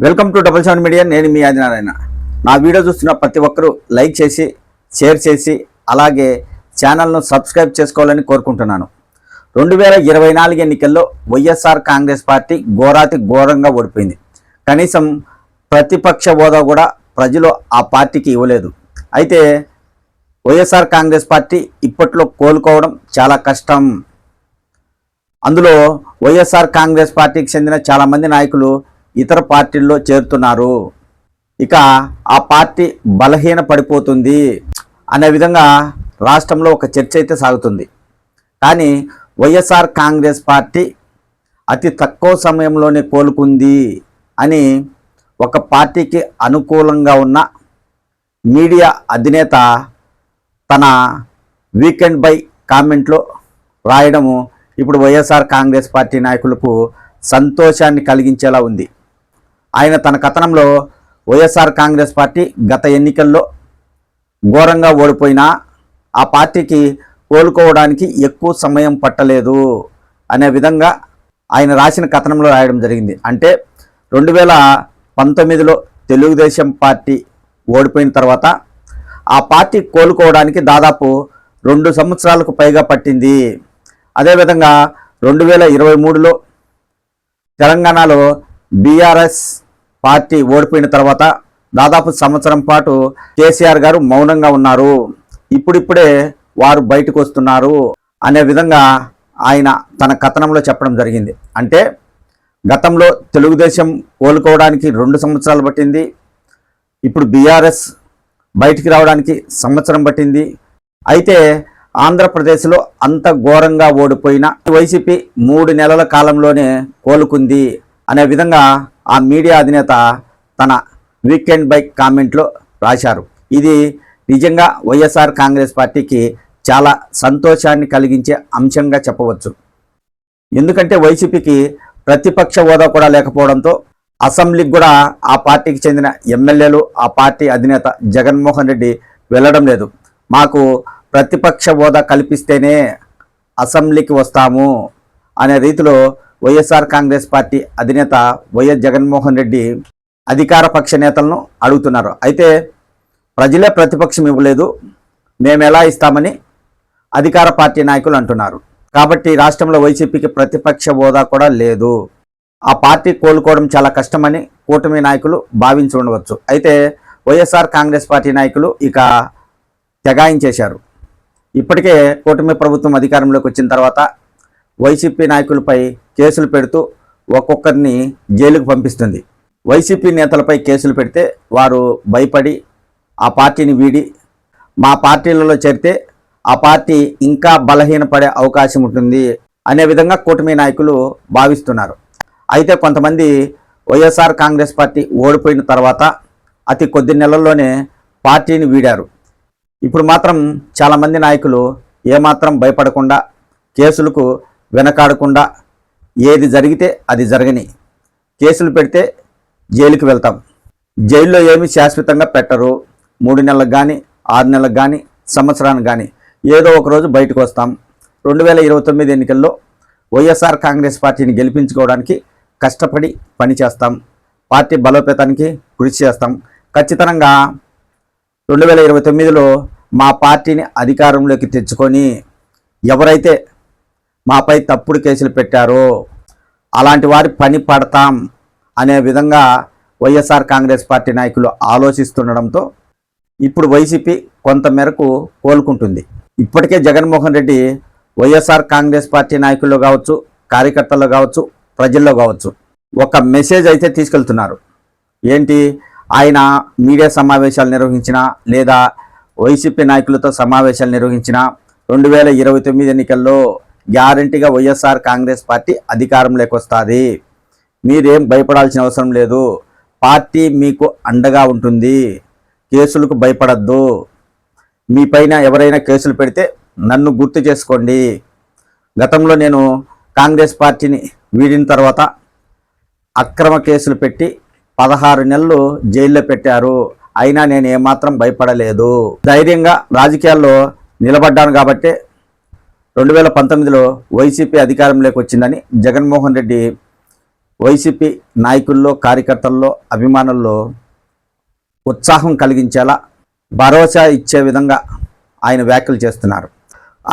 Welcome to 77 media. నేను మీ ఆదినారాయణ. నా video చూస్తున్న ప్రతి ఒక్కరూ లైక్ చేసి షేర్ చేసి అలాగే ఛానల్ను సబ్స్క్రైబ్ చేసుకోవాలని కోరుకుంటున్నాను. 2024 ఎన్నికల్లో వైఎస్ఆర్ కాంగ్రెస్ పార్టీ ఘోరంగా ఓడిపోయింది. కనీసం ప్రతిపక్ష హోదా కూడా ప్రజలు ఆ పార్టీకి ఇవ్వలేదు. అయితే వైఎస్ఆర్ కాంగ్రెస్ పార్టీ ఇప్పట్లో కోలుకోవడం చాలా కష్టం. అందులో వైఎస్ఆర్ కాంగ్రెస్ పార్టీకి చెందిన చాలామంది నాయకులు ఇతర పార్టీల్లో చేరుతున్నారు. ఇక ఆ పార్టీ బలహీన పడిపోతుంది అనే విధంగా రాష్ట్రంలో ఒక చర్చ అయితే సాగుతుంది. కానీ వైఎస్ఆర్ కాంగ్రెస్ పార్టీ అతి తక్కువ సమయంలోనే కోలుకుంది అని ఒక పార్టీకి అనుకూలంగా ఉన్న మీడియా అధినేత తన వీకెండ్ బై కామెంట్లో రాయడము ఇప్పుడు వైఎస్ఆర్ కాంగ్రెస్ పార్టీ నాయకులకు సంతోషాన్ని కలిగించేలా ఉంది. ఆయన తన కథనంలో వైఎస్ఆర్ కాంగ్రెస్ పార్టీ గత ఎన్నికల్లో ఘోరంగా ఓడిపోయినా ఆ పార్టీకి కోలుకోవడానికి ఎక్కువ సమయం పట్టలేదు అనే విధంగా ఆయన రాసిన కథనంలో రాయడం జరిగింది. అంటే 2019లో తెలుగుదేశం పార్టీ ఓడిపోయిన తర్వాత ఆ పార్టీ కోలుకోవడానికి దాదాపు 2 సంవత్సరాలకు పైగా పట్టింది. అదేవిధంగా 2023లో తెలంగాణలో బీఆర్ఎస్ పార్టీ ఓడిపోయిన తర్వాత దాదాపు సంవత్సరం పాటు కేసీఆర్ గారు మౌనంగా ఉన్నారు. ఇప్పుడిప్పుడే వారు బయటకు వస్తున్నారు అనే విధంగా ఆయన తన కథనంలో చెప్పడం జరిగింది. అంటే గతంలో తెలుగుదేశం కోలుకోవడానికి 2 సంవత్సరాలు పట్టింది. ఇప్పుడు బీఆర్ఎస్ బయటికి రావడానికి సంవత్సరం పట్టింది. అయితే ఆంధ్రప్రదేశ్లో అంత ఘోరంగా ఓడిపోయిన వైసీపీ 3 నెలల కాలంలోనే కోలుకుంది అనే విధంగా ఆ మీడియా అధినేత తన వీకెండ్ బై కామెంట్లో రాశారు. ఇది నిజంగా వైఎస్ఆర్ కాంగ్రెస్ పార్టీకి చాలా సంతోషాన్ని కలిగించే అంశంగా చెప్పవచ్చు. ఎందుకంటే వైసీపీకి ప్రతిపక్ష హోదా కూడా లేకపోవడంతో అసెంబ్లీకి కూడా ఆ పార్టీకి చెందిన ఎమ్మెల్యేలు ఆ పార్టీ అధినేత జగన్మోహన్ రెడ్డి వెళ్ళడం లేదు. మాకు ప్రతిపక్ష హోదా కల్పిస్తేనే అసెంబ్లీకి వస్తాము అనే రీతిలో వైఎస్ఆర్ కాంగ్రెస్ పార్టీ అధినేత వైఎస్ జగన్మోహన్ రెడ్డి అధికార పక్ష నేతలను అడుగుతున్నారు. అయితే ప్రజలే ప్రతిపక్షం ఇవ్వలేదు, మేము ఎలా ఇస్తామని అధికార పార్టీ నాయకులు అంటున్నారు. కాబట్టి రాష్ట్రంలో వైసీపీకి ప్రతిపక్ష హోదా కూడా లేదు. ఆ పార్టీ కోలుకోవడం చాలా కష్టమని కూటమి నాయకులు భావించి ఉండవచ్చు. అయితే వైఎస్ఆర్ కాంగ్రెస్ పార్టీ నాయకులు ఇక తెగాయించేశారు. ఇప్పటికే కూటమి ప్రభుత్వం అధికారంలోకి వచ్చిన తర్వాత వైసీపీ నాయకులపై కేసులు పెడుతూ ఒక్కొక్కరిని జైలుకు పంపిస్తుంది. వైసీపీ నేతలపై కేసులు పెడితే వారు భయపడి ఆ పార్టీని వీడి మా పార్టీలలో చేరితే ఆ పార్టీ ఇంకా బలహీనపడే అవకాశం ఉంటుంది అనే విధంగా కూటమి నాయకులు భావిస్తున్నారు. అయితే కొంతమంది వైఎస్ఆర్ కాంగ్రెస్ పార్టీ ఓడిపోయిన తర్వాత అతి కొద్ది నెలల్లోనే పార్టీని వీడారు. ఇప్పుడు మాత్రం చాలామంది నాయకులు ఏమాత్రం భయపడకుండా కేసులకు వెనకాడకుండా ఏది జరిగితే అది జరగని, కేసులు పెడితే జైలుకి వెళ్తాం, జైల్లో ఏమీ శాశ్వతంగా పెట్టరు, 3 నెలలకు కానీ 6 నెలలకు కానీ సంవత్సరానికి కానీ ఏదో ఒకరోజు బయటకు వస్తాం. 2029 ఎన్నికల్లో వైఎస్ఆర్ కాంగ్రెస్ పార్టీని గెలిపించుకోవడానికి కష్టపడి పనిచేస్తాం, పార్టీ బలోపేతానికి కృషి చేస్తాం. ఖచ్చితంగా 2029లో మా పార్టీని అధికారంలోకి తెచ్చుకొని ఎవరైతే మాపై తప్పుడు కేసులు పెట్టారో అలాంటి వారి పని పడతాం అనే విధంగా వైఎస్ఆర్ కాంగ్రెస్ పార్టీ నాయకులు ఆలోచిస్తుండడంతో ఇప్పుడు వైసీపీ కొంతమేరకు కోలుకుంటుంది. ఇప్పటికే జగన్మోహన్ రెడ్డి వైఎస్ఆర్ కాంగ్రెస్ పార్టీ నాయకుల్లో కావచ్చు, కార్యకర్తల్లో కావచ్చు, ప్రజల్లో కావచ్చు ఒక మెసేజ్ అయితే తీసుకెళ్తున్నారు. ఏంటి, ఆయన మీడియా సమావేశాలు నిర్వహించినా లేదా వైసీపీ నాయకులతో సమావేశాలు నిర్వహించినా 2029 ఎన్నికల్లో గ్యారంటీగా వైఎస్ఆర్ కాంగ్రెస్ పార్టీ అధికారంలోకి వస్తుంది, మీరేం భయపడాల్సిన అవసరం లేదు, పార్టీ మీకు అండగా ఉంటుంది, కేసులకు భయపడద్దు, మీ పైన ఎవరైనా కేసులు పెడితే నన్ను గుర్తు చేసుకోండి, గతంలో నేను కాంగ్రెస్ పార్టీని వీడిన తర్వాత అక్రమ కేసులు పెట్టి 16 నెలలు జైల్లో పెట్టారు, అయినా నేను ఏమాత్రం భయపడలేదు, ధైర్యంగా రాజకీయాల్లో నిలబడ్డాను కాబట్టి 2019లో వైసీపీ అధికారంలోకి వచ్చిందని జగన్మోహన్ రెడ్డి వైసీపీ నాయకుల్లో, కార్యకర్తల్లో, అభిమానుల్లో ఉత్సాహం కలిగించేలా, భరోసా ఇచ్చే విధంగా ఆయన వ్యాఖ్యలు చేస్తున్నారు.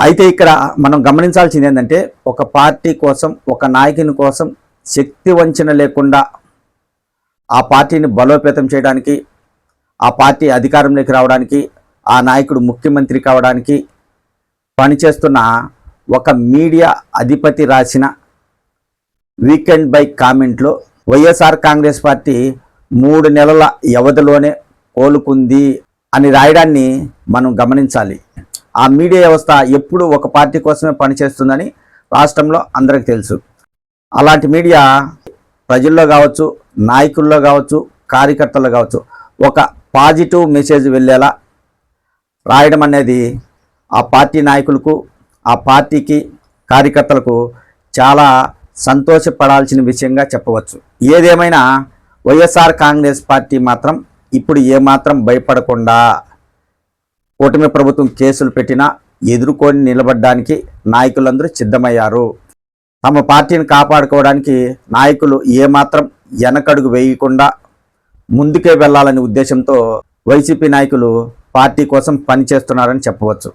అయితే ఇక్కడ మనం గమనించాల్సింది ఏంటంటే, ఒక పార్టీ కోసం, ఒక నాయకుని కోసం శక్తి వంచన లేకుండా ఆ పార్టీని బలోపేతం చేయడానికి, ఆ పార్టీ అధికారంలోకి రావడానికి, ఆ నాయకుడు ముఖ్యమంత్రి కావడానికి పనిచేస్తున్న ఒక మీడియా అధిపతి రాసిన వీకెండ్ బై కామెంట్లో వైఎస్ఆర్ కాంగ్రెస్ పార్టీ 3 నెలల వ్యవధిలోనే కోలుకుంది అని రాయడాన్ని మనం గమనించాలి. ఆ మీడియా వ్యవస్థ ఎప్పుడు ఒక పార్టీ కోసమే పనిచేస్తుందని రాష్ట్రంలో అందరికీ తెలుసు. అలాంటి మీడియా ప్రజల్లో కావచ్చు, నాయకుల్లో కావచ్చు, కార్యకర్తల్లో కావచ్చు ఒక పాజిటివ్ మెసేజ్ వెళ్ళేలా రాయడం అనేది ఆ పార్టీ నాయకులకు, ఆ పార్టీకి, కార్యకర్తలకు చాలా సంతోషపడాల్సిన విషయంగా చెప్పవచ్చు. ఏదేమైనా వైఎస్ఆర్ కాంగ్రెస్ పార్టీ మాత్రం ఇప్పుడు ఏమాత్రం భయపడకుండా కూటమి ప్రభుత్వం కేసులు పెట్టినా ఎదుర్కొని నిలబడడానికి నాయకులందరూ సిద్ధమయ్యారు. తమ పార్టీని కాపాడుకోవడానికి నాయకులు ఏమాత్రం వెనకడుగు వేయకుండా ముందుకే వెళ్ళాలనే ఉద్దేశంతో వైసీపీ నాయకులు పార్టీ కోసం పనిచేస్తున్నారని చెప్పవచ్చు.